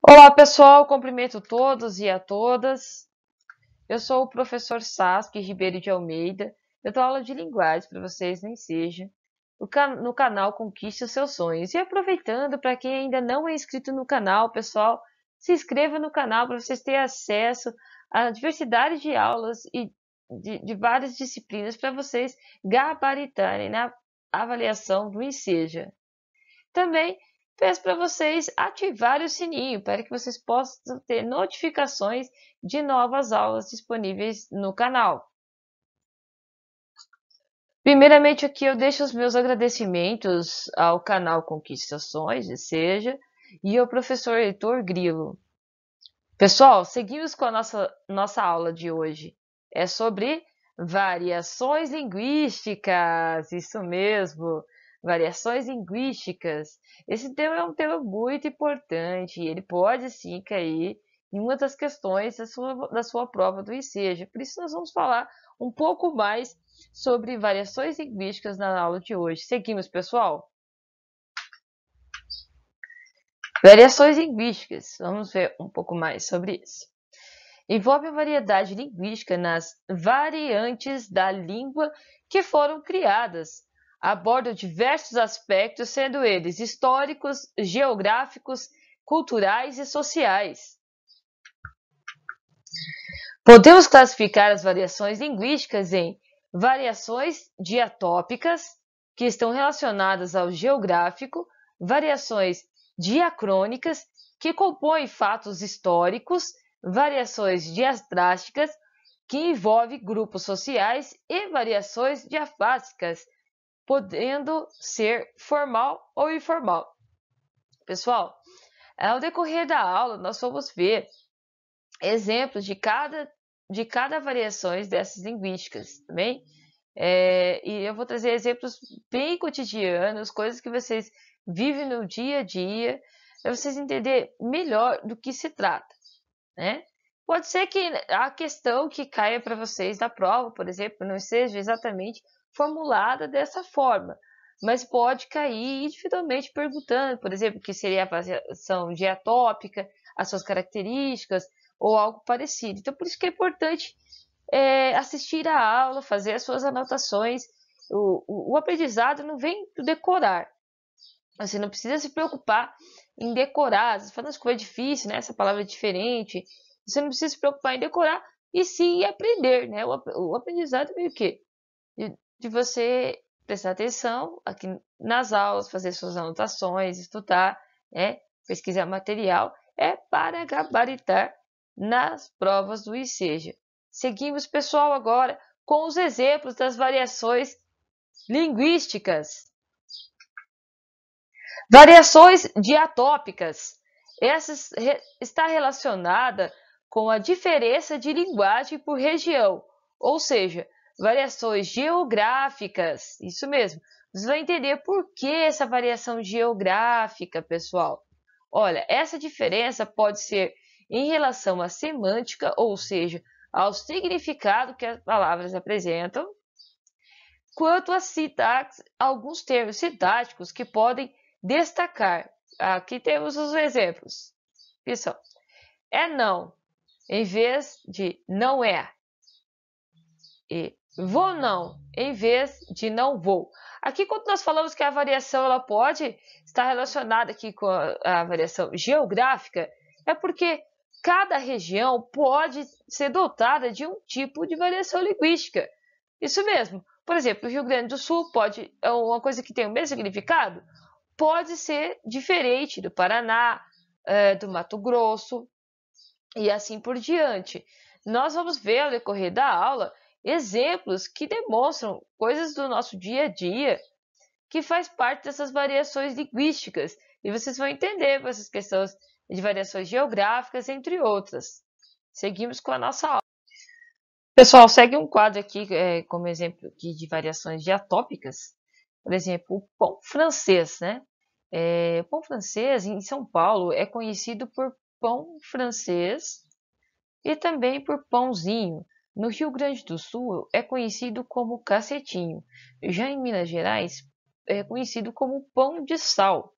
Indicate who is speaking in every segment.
Speaker 1: Olá pessoal, cumprimento todos e a todas. Eu sou o professor Saskia Ribeiro de Almeida. Eu dou aula de linguagem para vocês no Enseja, no canal Conquiste os Seus Sonhos. E aproveitando, para quem ainda não é inscrito no canal, pessoal, se inscreva no canal para vocês terem acesso à diversidade de aulas e de várias disciplinas para vocês gabaritarem na avaliação do Enseja. Também peço para vocês ativarem o sininho para que vocês possam ter notificações de novas aulas disponíveis no canal. Primeiramente aqui eu deixo os meus agradecimentos ao canal Conquistações, seja, e ao professor Heitor Grilo. Pessoal, seguimos com a nossa aula de hoje. É sobre variações linguísticas, isso mesmo, variações linguísticas. Esse tema é um tema muito importante e ele pode sim cair em uma das questões da sua prova do Enseja. Por isso nós vamos falar um pouco mais sobre variações linguísticas na aula de hoje. Seguimos, pessoal? Variações linguísticas. Vamos ver um pouco mais sobre isso. Envolve a variedade linguística nas variantes da língua que foram criadas. Aborda diversos aspectos, sendo eles históricos, geográficos, culturais e sociais. Podemos classificar as variações linguísticas em variações diatópicas, que estão relacionadas ao geográfico, variações diacrônicas, que compõem fatos históricos, variações diastrásticas, que envolvem grupos sociais, e variações diafásicas, podendo ser formal ou informal. Pessoal, ao decorrer da aula, nós vamos ver exemplos de cada variações dessas linguísticas, também. E eu vou trazer exemplos bem cotidianos, coisas que vocês vivem no dia a dia, para vocês entenderem melhor do que se trata, né? Pode ser que a questão que caia para vocês na prova, por exemplo, não seja exatamente formulada dessa forma, mas pode cair individualmente perguntando, por exemplo, o que seria a variação diatópica, as suas características, ou algo parecido. Então, por isso que é importante assistir a aula, fazer as suas anotações. O aprendizado não vem do decorar. Você não precisa se preocupar em decorar. Você falando que foi difícil, né? Essa palavra é diferente. Você não precisa se preocupar em decorar e sim aprender, né? O aprendizado é meio que de você prestar atenção aqui nas aulas, fazer suas anotações, estudar, né? Pesquisar material, é para gabaritar nas provas do Enseja. Seguimos, pessoal, agora com os exemplos das variações linguísticas. Variações diatópicas. Essa está relacionada com a diferença de linguagem por região, ou seja, variações geográficas. Isso mesmo. Você vai entender por que essa variação geográfica, pessoal. Olha, essa diferença pode ser em relação à semântica, ou seja, ao significado que as palavras apresentam, quanto à sintaxe, alguns termos sintáticos que podem destacar. Aqui temos os exemplos. Que são: é não, em vez de não é. E vou não, em vez de não vou. Aqui, quando nós falamos que a variação ela pode estar relacionada aqui com a variação geográfica, é porque cada região pode ser dotada de um tipo de variação linguística. Isso mesmo. Por exemplo, o Rio Grande do Sul pode é uma coisa que tem o mesmo significado, pode ser diferente do Paraná, do Mato Grosso e assim por diante. Nós vamos ver ao decorrer da aula exemplos que demonstram coisas do nosso dia a dia que faz parte dessas variações linguísticas. E vocês vão entender essas questões de variações geográficas, entre outras. Seguimos com a nossa aula. Pessoal, segue um quadro aqui como exemplo aqui de variações diatópicas. Por exemplo, o pão francês, né? O pão francês em São Paulo é conhecido por pão francês e também por pãozinho. No Rio Grande do Sul é conhecido como cacetinho. Já em Minas Gerais é conhecido como pão de sal.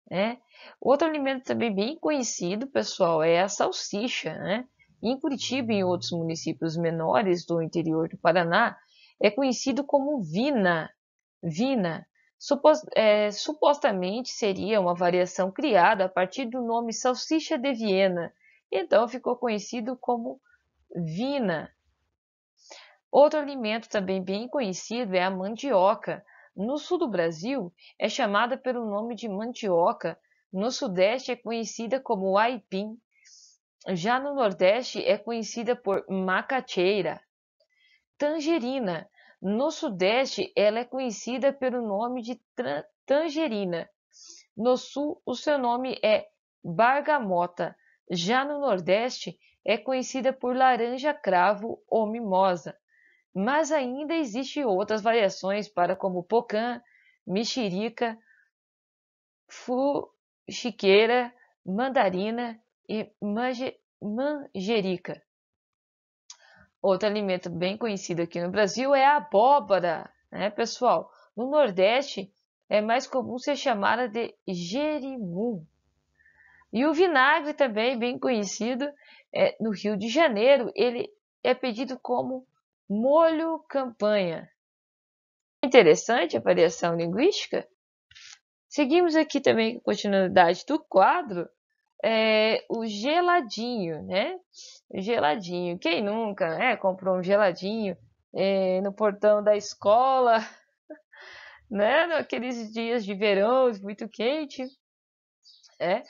Speaker 1: né? Outro alimento também bem conhecido, pessoal, é a salsicha, né? Em Curitiba e em outros municípios menores do interior do Paraná, é conhecido como vina. Vina. Supostamente seria uma variação criada a partir do nome salsicha de Viena, então ficou conhecido como vina. Outro alimento também bem conhecido é a mandioca. No sul do Brasil, é chamada pelo nome de mandioca. No sudeste é conhecida como aipim. Já no nordeste é conhecida por macaxeira. Tangerina. No sudeste ela é conhecida pelo nome de tangerina. No sul, o seu nome é bergamota. Já no nordeste é conhecida por laranja cravo ou mimosa. Mas ainda existem outras variações para como pocã, mexerica, fuxiqueira, mandarina e manjerica. Outro alimento bem conhecido aqui no Brasil é a abóbora, né, pessoal? No Nordeste é mais comum ser chamada de jerimum. E o vinagre também bem conhecido no Rio de Janeiro, ele é pedido como molho campanha. Interessante a variação linguística. Seguimos aqui também com a continuidade do quadro, o geladinho, né? O geladinho. Quem nunca, né, comprou um geladinho no portão da escola, né? Naqueles dias de verão muito quente, né?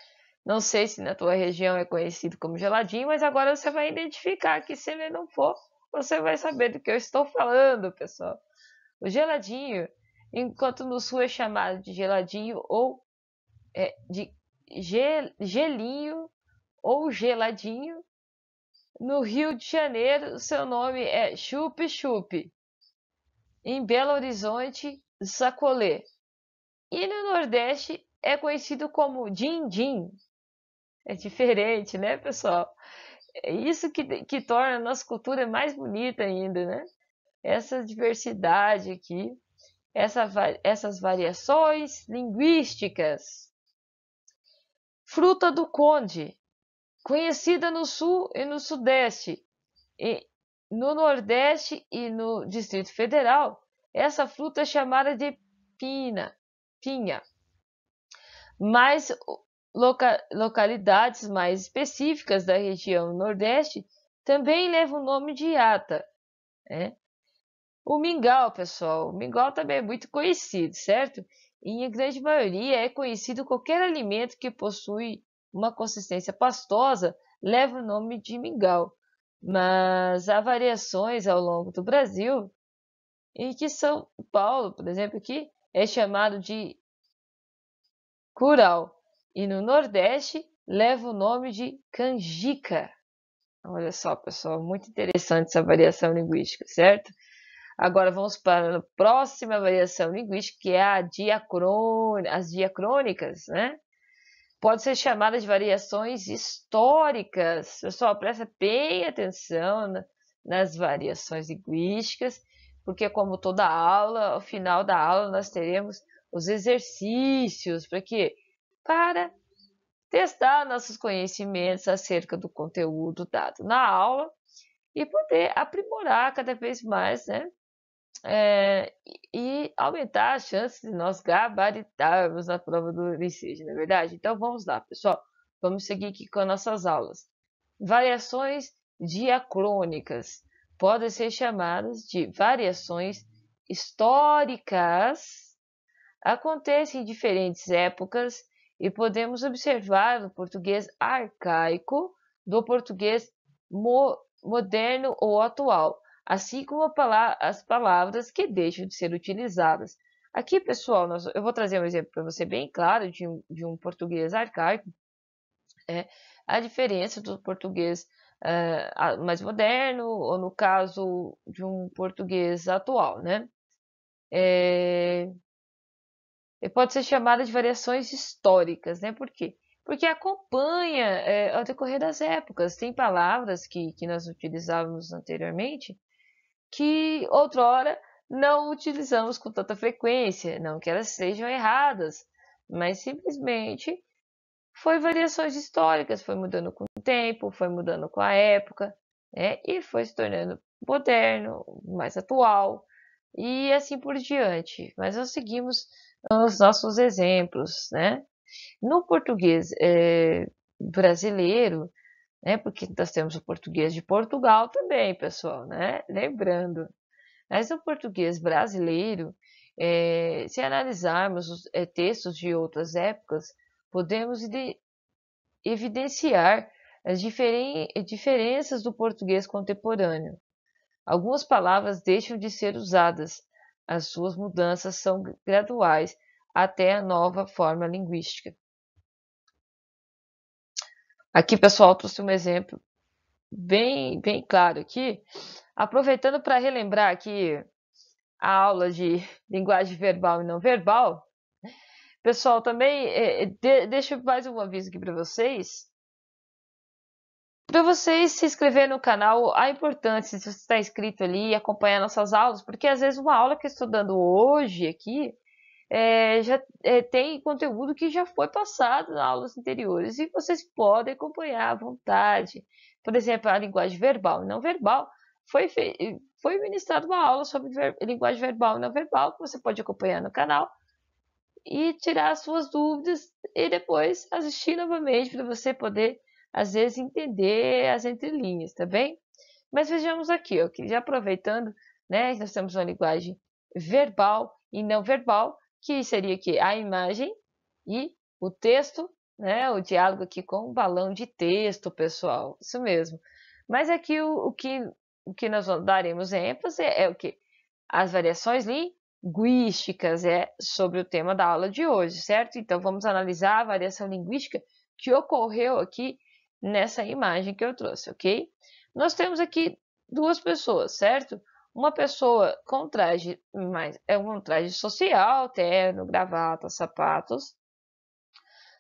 Speaker 1: Não sei se na tua região é conhecido como geladinho, mas agora você vai identificar que se ele não for, você vai saber do que eu estou falando, pessoal. O geladinho, enquanto no sul é chamado de geladinho ou de gelinho ou geladinho, no Rio de Janeiro seu nome é chup-chup. Em Belo Horizonte, sacolê. E no Nordeste é conhecido como din-din. É diferente, né, pessoal? É isso que torna a nossa cultura mais bonita ainda, né? Essa diversidade aqui, essas variações linguísticas. Fruta do conde, conhecida no sul e no sudeste, e no nordeste e no Distrito Federal, essa fruta é chamada de pinha. Mas localidades mais específicas da região nordeste também levam o nome de ata, né? O mingau, pessoal, o mingau também é muito conhecido, certo? E em grande maioria é conhecido qualquer alimento que possui uma consistência pastosa leva o nome de mingau. Mas há variações ao longo do Brasil, em que São Paulo, por exemplo, aqui é chamado de curau, e no Nordeste leva o nome de canjica. Olha só, pessoal, muito interessante essa variação linguística, certo? Agora vamos para a próxima variação linguística, que é as diacrônicas, né? Pode ser chamada de variações históricas. Pessoal, presta bem atenção nas variações linguísticas, porque como toda aula, ao final da aula nós teremos os exercícios para quê? Para testar nossos conhecimentos acerca do conteúdo dado na aula e poder aprimorar cada vez mais, né? E aumentar as chances de nós gabaritarmos na prova do Liceu, não é verdade? Então vamos lá, pessoal. Vamos seguir aqui com as nossas aulas. Variações diacrônicas podem ser chamadas de variações históricas. Acontecem em diferentes épocas e podemos observar no português arcaico do português moderno ou atual, assim como as palavras que deixam de ser utilizadas. Aqui, pessoal, eu vou trazer um exemplo para você bem claro de um português arcaico. A diferença do português mais moderno, ou no caso de um português atual, né? Pode ser chamada de variações históricas, né? Por quê? Porque acompanha ao decorrer das épocas. Tem palavras que nós utilizávamos anteriormente que outrora não utilizamos com tanta frequência, não que elas sejam erradas, mas simplesmente foi variações históricas, foi mudando com o tempo, foi mudando com a época, né? E foi se tornando moderno, mais atual e assim por diante. Mas nós seguimos os nossos exemplos, né? No português brasileiro, né? Porque nós temos o português de Portugal também, pessoal, né? Lembrando. Mas no português brasileiro, se analisarmos os textos de outras épocas, podemos evidenciar as diferenças do português contemporâneo. Algumas palavras deixam de ser usadas, as suas mudanças são graduais até a nova forma linguística. Aqui, pessoal, trouxe um exemplo bem claro aqui, aproveitando para relembrar aqui a aula de linguagem verbal e não verbal. Pessoal, também deixo mais um aviso aqui para vocês se inscrever no canal, a importância de você estar inscrito ali e acompanhar nossas aulas, porque às vezes uma aula que eu estou dando hoje aqui já tem conteúdo que já foi passado nas aulas anteriores e vocês podem acompanhar à vontade. Por exemplo, a linguagem verbal e não verbal, foi ministrada uma aula sobre linguagem verbal e não verbal, que você pode acompanhar no canal e tirar as suas dúvidas e depois assistir novamente para você poder, às vezes, entender as entrelinhas, tá bem? Mas vejamos aqui, ó, que já aproveitando, né, nós temos uma linguagem verbal e não verbal, que seria aqui a imagem e o texto, né, o diálogo aqui com um balão de texto, pessoal, isso mesmo. Mas aqui o que nós daremos ênfase é o que? As variações linguísticas sobre o tema da aula de hoje, certo? Então vamos analisar a variação linguística que ocorreu aqui nessa imagem que eu trouxe, ok? Nós temos aqui duas pessoas, certo? Uma pessoa com traje, um traje social, terno, gravata, sapatos.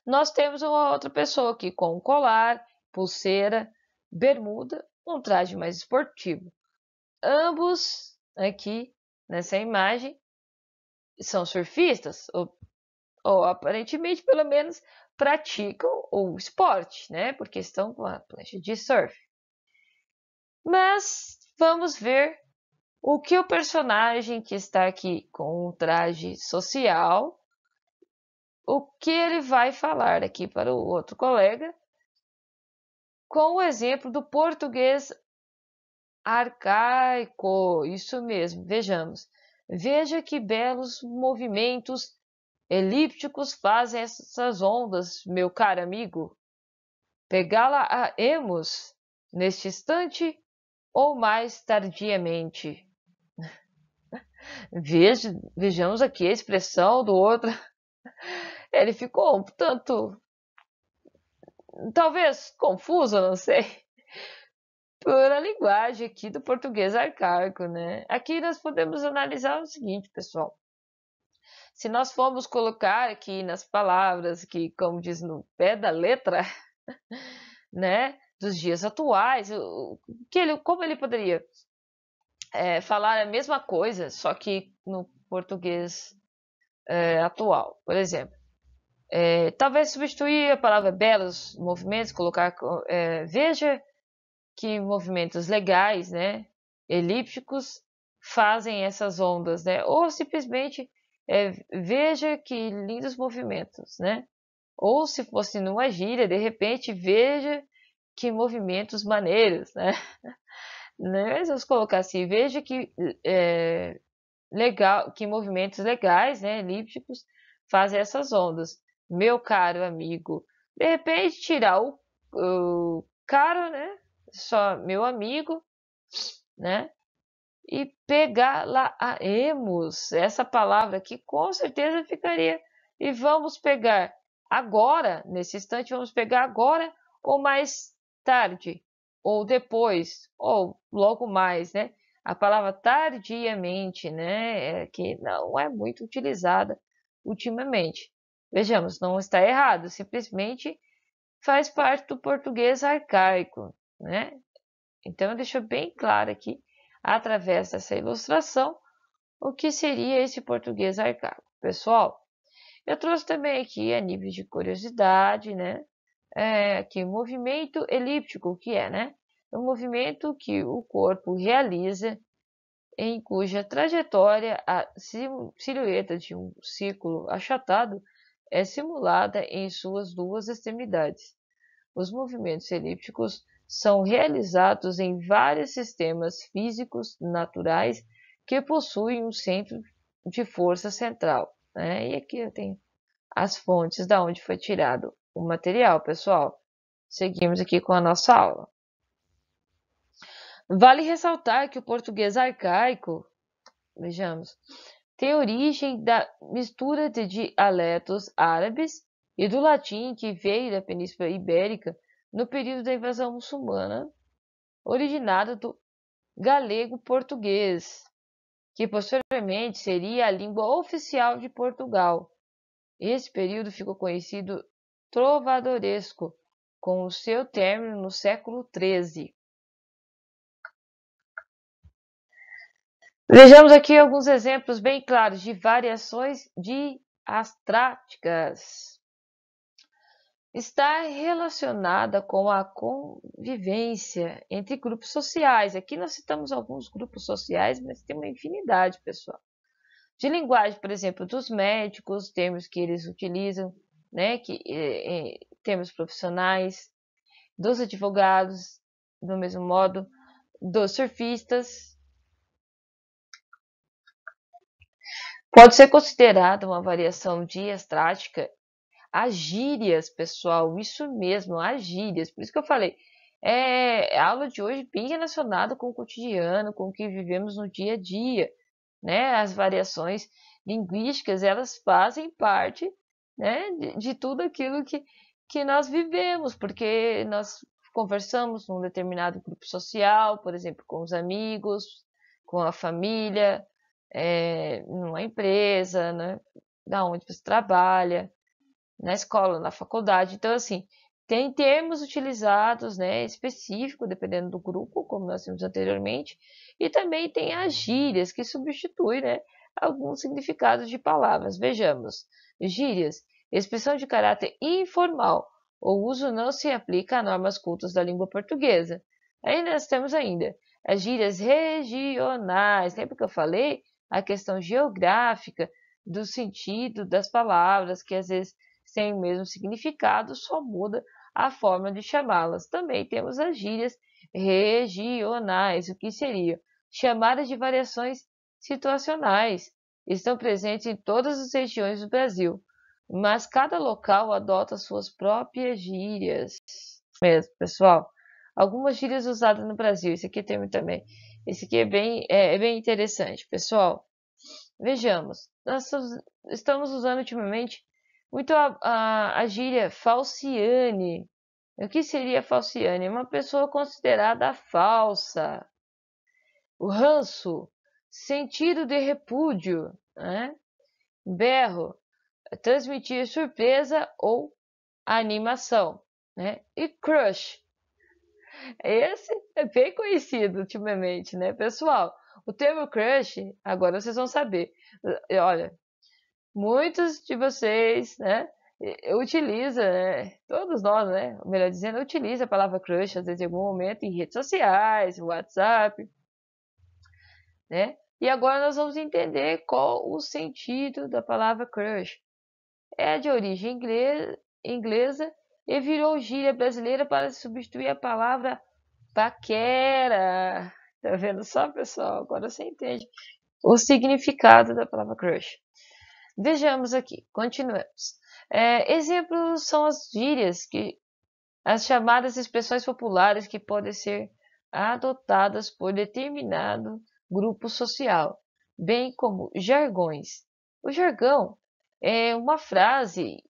Speaker 1: Nós temos uma outra pessoa aqui com colar, pulseira, bermuda, um traje mais esportivo. Ambos aqui nessa imagem são surfistas, ou aparentemente, pelo menos, praticam o esporte, né? Porque estão com a prancha de surf. Mas vamos ver o que o personagem que está aqui com o traje social, o que ele vai falar aqui para o outro colega, com o exemplo do português arcaico. Isso mesmo, vejamos. Veja que belos movimentos elípticos fazem essas ondas, meu caro amigo. Pegá-la-emos neste instante ou mais tardiamente. Vejamos aqui a expressão do outro. Ele ficou um tanto, talvez confuso, não sei, por a linguagem aqui do português arcaico, né? Aqui nós podemos analisar o seguinte, pessoal. Se nós formos colocar aqui nas palavras que, como diz no pé da letra, né, dos dias atuais, como ele poderia falar a mesma coisa, só que no português atual, por exemplo. Talvez substituir a palavra belos movimentos, colocar veja que movimentos legais, né, elípticos, fazem essas ondas, né? Ou simplesmente veja que lindos movimentos, né? Ou se fosse numa gíria, de repente, veja que movimentos maneiros, né? Mas vamos colocar assim, veja que legal, que movimentos legais, né, elípticos, fazem essas ondas. Meu caro amigo, de repente tirar o caro, né, só meu amigo, né, e pegar lá a emos, essa palavra aqui com certeza ficaria. E vamos pegar agora, nesse instante, vamos pegar agora ou mais tarde, ou depois, ou logo mais, né? A palavra tardiamente, né, que não é muito utilizada ultimamente. Vejamos, não está errado, simplesmente faz parte do português arcaico, né? Então, eu deixo bem claro aqui, através dessa ilustração, o que seria esse português arcaico. Pessoal, Eu trouxe também aqui a nível de curiosidade, né? Aqui, movimento elíptico, o que é, né? É um movimento que o corpo realiza em cuja trajetória a silhueta de um círculo achatado é simulada em suas duas extremidades. Os movimentos elípticos são realizados em vários sistemas físicos naturais que possuem um centro de força central, né? E aqui eu tenho as fontes da onde foi tirado o material, pessoal. Seguimos aqui com a nossa aula. Vale ressaltar que o português arcaico, vejamos, tem origem da mistura de dialetos árabes e do latim que veio da Península Ibérica no período da invasão muçulmana, originado do galego-português, que posteriormente seria a língua oficial de Portugal. Esse período ficou conhecido trovadoresco, com o seu término no século XIII. Vejamos aqui alguns exemplos bem claros de variações diastráticas. Está relacionada com a convivência entre grupos sociais. Aqui nós citamos alguns grupos sociais, mas tem uma infinidade, pessoal. De linguagem, por exemplo, dos médicos, termos que eles utilizam, né, termos profissionais, dos advogados, do mesmo modo, dos surfistas. Pode ser considerada uma variação diastrática as gírias, pessoal, isso mesmo, as gírias. Por isso que eu falei, a aula de hoje bem relacionada com o cotidiano, com o que vivemos no dia a dia, né? As variações linguísticas, elas fazem parte, né, de tudo aquilo que nós vivemos, porque nós conversamos num determinado grupo social, por exemplo, com os amigos, com a família, numa empresa, né, da onde você trabalha, na escola, na faculdade. Então, assim, tem termos utilizados, né, específicos, dependendo do grupo, como nós vimos anteriormente, e também tem as gírias, que substituem, né, alguns significados de palavras. Vejamos, gírias, expressão de caráter informal, o uso não se aplica a normas cultas da língua portuguesa. Aí nós temos ainda as gírias regionais, lembra que eu falei? A questão geográfica do sentido das palavras, que às vezes sem o mesmo significado, só muda a forma de chamá-las. Também temos as gírias regionais, o que seria chamadas de variações situacionais. Estão presentes em todas as regiões do Brasil, mas cada local adota suas próprias gírias. Mesmo, pessoal. Algumas gírias usadas no Brasil. Esse aqui tem também. Esse aqui é bem interessante, pessoal. Vejamos. Nós estamos usando ultimamente muito a gíria falciane. O que seria falciane? Uma pessoa considerada falsa. O ranço, sentido de repúdio, né? Berro, transmitir surpresa ou animação, né? E crush, esse é bem conhecido ultimamente, né, pessoal? O termo crush, agora vocês vão saber. Olha, muitos de vocês, né, utiliza, né, todos nós, né, melhor dizendo, utiliza a palavra crush às vezes em algum momento em redes sociais, WhatsApp, né? E agora nós vamos entender qual o sentido da palavra crush. É de origem inglesa e virou gíria brasileira para substituir a palavra paquera. Tá vendo só, pessoal? Agora você entende o significado da palavra crush. Vejamos aqui, continuamos. Exemplos são as gírias, as chamadas expressões populares que podem ser adotadas por determinado grupo social, bem como jargões. O jargão é uma frase,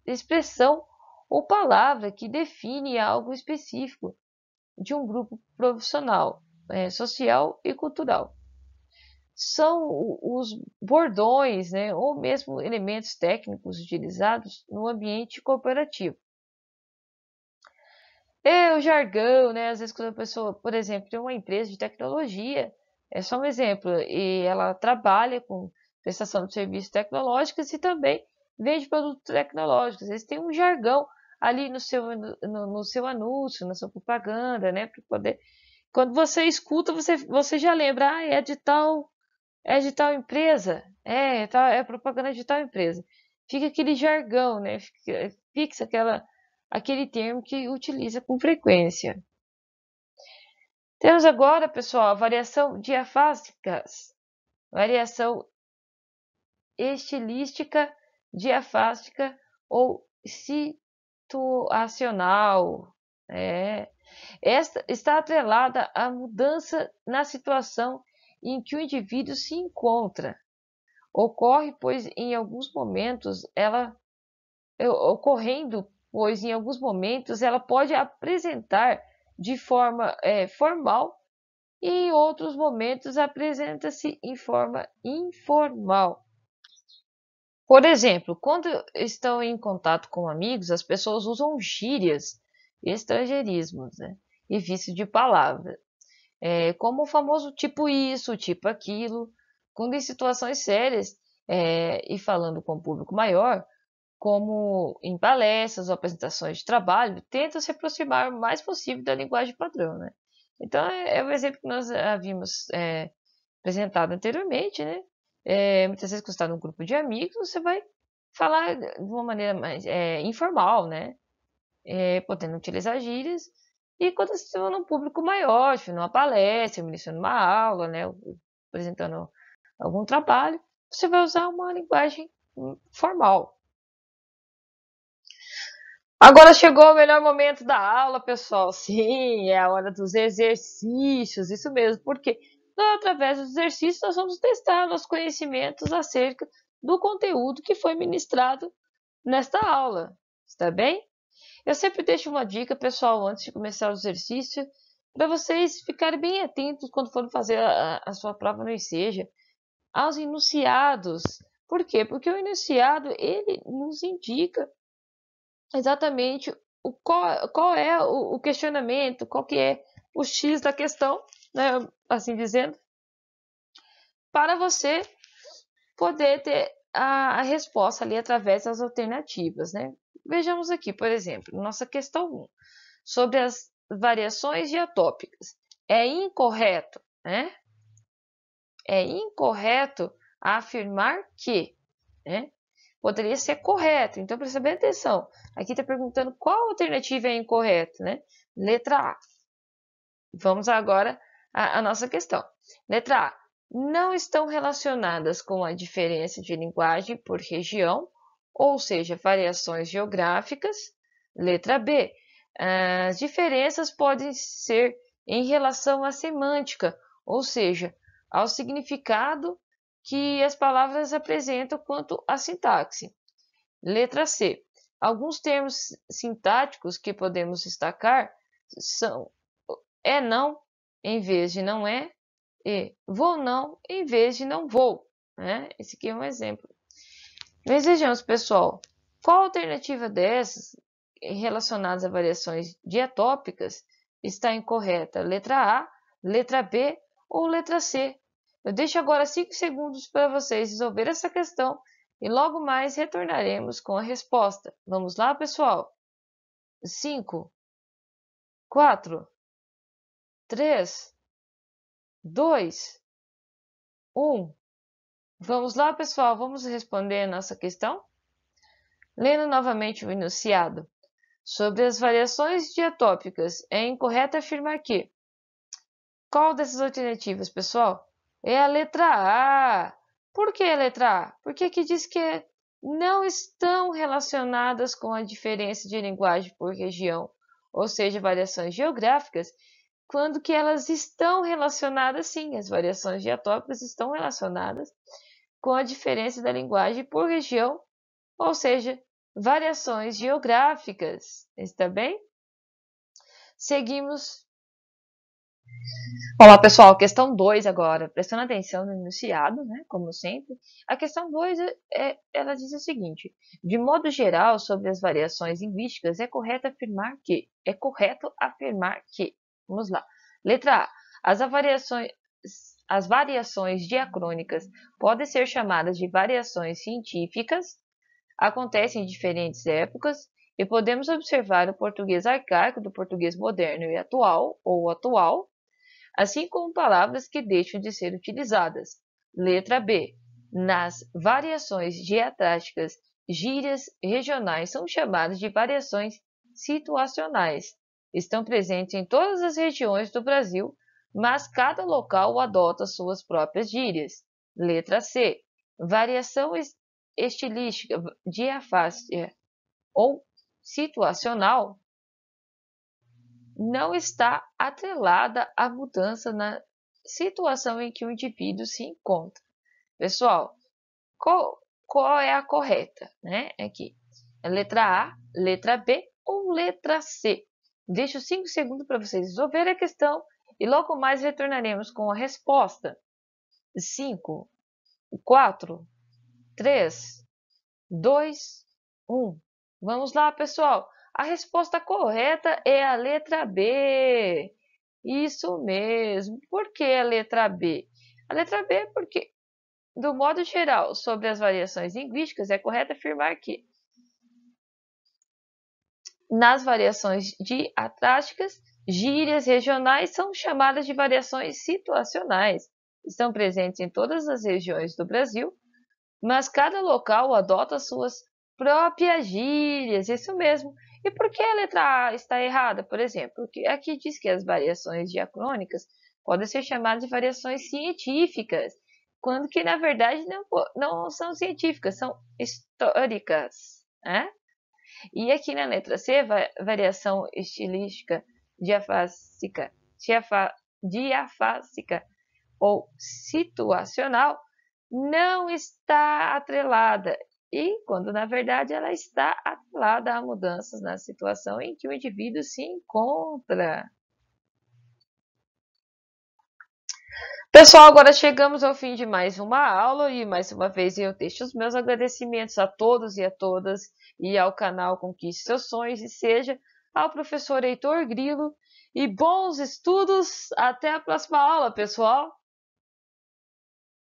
Speaker 1: expressão ou palavra que define algo específico de um grupo profissional, social e cultural. São os bordões, né, ou mesmo elementos técnicos utilizados no ambiente corporativo. O jargão, né? Às vezes quando a pessoa, por exemplo, tem uma empresa de tecnologia, é só um exemplo, e ela trabalha com prestação de serviços tecnológicos e também vende produtos tecnológicos. Eles têm um jargão ali no seu anúncio, na sua propaganda, né? Para poder. Quando você escuta, você já lembra, é de tal empresa, é propaganda de tal empresa. Fica aquele jargão, né? Fixa aquele termo que utiliza com frequência. Temos agora, pessoal, a variação diafásticas, variação estilística, diafástica ou situacional. Esta está atrelada à mudança na situação em que o indivíduo se encontra. Ocorre, pois, em alguns momentos ela pode apresentar de forma formal e em outros momentos apresenta-se em forma informal. Por exemplo, quando estão em contato com amigos, as pessoas usam gírias, estrangeirismos, né? E vício de palavra, como o famoso tipo isso, tipo aquilo. Quando em situações sérias e falando com o público maior, como em palestras ou apresentações de trabalho, tenta se aproximar o mais possível da linguagem padrão, né? Então, é o exemplo que nós havíamos apresentado anteriormente, né? Muitas vezes, quando você está num grupo de amigos, você vai falar de uma maneira mais informal, né? Podendo utilizar gírias. E quando você está num público maior, numa palestra, ministrando uma aula, né? Apresentando algum trabalho, você vai usar uma linguagem formal. Agora chegou o melhor momento da aula, pessoal. Sim, é a hora dos exercícios, isso mesmo, porque através dos exercícios nós vamos testar nossos conhecimentos acerca do conteúdo que foi ministrado nesta aula. Está bem? Eu sempre deixo uma dica, pessoal, antes de começar o exercício, para vocês ficarem bem atentos quando forem fazer a sua prova no ICEJA, aos enunciados. Por quê? Porque o enunciado, ele nos indica exatamente qual é o questionamento, qual que é o X da questão, né, assim dizendo, para você poder ter a resposta ali através das alternativas, né? Vejamos aqui, por exemplo, nossa questão 1, sobre as variações diatópicas. É incorreto, né? É incorreto afirmar que, né? Poderia ser correto, então presta bem atenção. Aqui está perguntando qual alternativa é incorreta, né? Letra A. Vamos agora à nossa questão. Letra A. Não estão relacionadas com a diferença de linguagem por região, ou seja, variações geográficas. Letra B. As diferenças podem ser em relação à semântica, ou seja, ao significado que as palavras apresentam quanto à sintaxe. Letra C. Alguns termos sintáticos que podemos destacar são não em vez de não é e vou não em vez de não vou, né? Esse aqui é um exemplo. Mas vejamos, pessoal, qual alternativa dessas relacionadas a variações diatópicas está incorreta? Letra A, letra B ou letra C? Eu deixo agora 5 segundos para vocês resolver essa questão e logo mais retornaremos com a resposta. Vamos lá, pessoal? 5, 4, 3, 2, 1. Vamos lá, pessoal? Vamos responder a nossa questão? Lendo novamente o enunciado. Sobre as variações diatópicas, é incorreto afirmar que... Qual dessas alternativas, pessoal? É a letra A. Por que a letra A? Porque aqui diz que não estão relacionadas com a diferença de linguagem por região, ou seja, variações geográficas, quando que elas estão relacionadas, sim, as variações diatópicas estão relacionadas com a diferença da linguagem por região, ou seja, variações geográficas. Está bem? Seguimos. Olá, pessoal, questão 2 agora, prestando atenção no enunciado, né, como sempre. A questão 2, ela diz o seguinte: de modo geral, sobre as variações linguísticas, é correto afirmar Vamos lá. Letra A. as variações diacrônicas podem ser chamadas de variações científicas, acontecem em diferentes épocas e podemos observar o português arcaico do português moderno e atual ou atual, assim como palavras que deixam de ser utilizadas. Letra B. Nas variações diacráticas, gírias regionais são chamadas de variações situacionais. Estão presentes em todas as regiões do Brasil, mas cada local adota suas próprias gírias. Letra C. Variação estilística, diafásica ou situacional não está atrelada à mudança na situação em que o indivíduo se encontra. Pessoal, qual é a correta? Né? Aqui. É letra A, letra B ou letra C? Deixo 5 segundos para vocês resolverem a questão e logo mais retornaremos com a resposta. 5, 4, 3, 2, 1. Vamos lá, pessoal. A resposta correta é a letra B. Isso mesmo. Por que a letra B? A letra B porque, do modo geral, sobre as variações linguísticas, é correto afirmar que nas variações diacráticas, gírias regionais são chamadas de variações situacionais. Estão presentes em todas as regiões do Brasil, mas cada local adota suas próprias gírias, isso mesmo. E por que a letra A está errada, por exemplo? Porque aqui diz que as variações diacrônicas podem ser chamadas de variações científicas, quando que na verdade não são científicas, são históricas, né? E aqui na letra C, variação estilística diafásica, diafásica ou situacional não está atrelada, e quando na verdade ela está atrelada a mudanças na situação em que o indivíduo se encontra. Pessoal, agora chegamos ao fim de mais uma aula e mais uma vez eu deixo os meus agradecimentos a todos e a todas e ao canal Conquiste Seus Sonhos e seja ao professor Heitor Grilo e bons estudos. Até a próxima aula, pessoal!